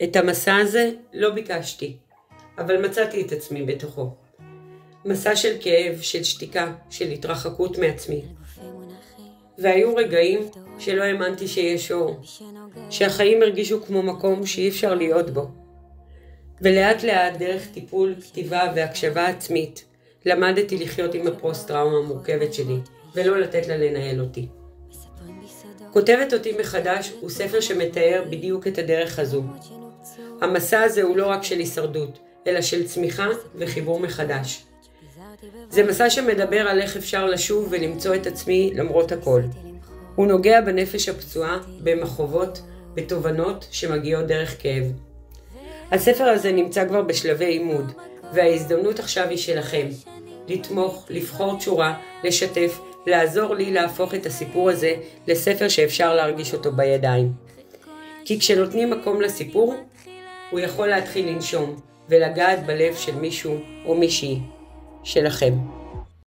את המסע הזה לא ביקשתי, אבל מצאתי את עצמי בתוכו. מסע של כאב, של שתיקה, של התרחקות מעצמי. והיו רגעים שלא האמנתי שיש אור, שהחיים הרגישו כמו מקום שאי אפשר להיות בו. ולאט לאט דרך טיפול, כתיבה והקשבה עצמית, למדתי לחיות עם הפוסט-טראומה המורכבת שלי, ולא לתת לה לנהל אותי. כותבת אותי מחדש הוא ספר שמתאר בדיוק את הדרך הזו. המסע הזה הוא לא רק של הישרדות, אלא של צמיחה וחיבור מחדש. זה מסע שמדבר על איך אפשר לשוב ולמצוא את עצמי למרות הכל. הוא נוגע בנפש הפצועה, במחובות, בתובנות שמגיעות דרך כאב. הספר הזה נמצא כבר בשלבי עימוד, וההזדמנות עכשיו היא שלכם. לתמוך, לבחור תשורה, לשתף, לעזור לי להפוך את הסיפור הזה לספר שאפשר להרגיש אותו בידיים. כי כשנותנים מקום לסיפור, הוא יכול להתחיל לנשום ולגעת בלב של מישהו או מישהי שלכם.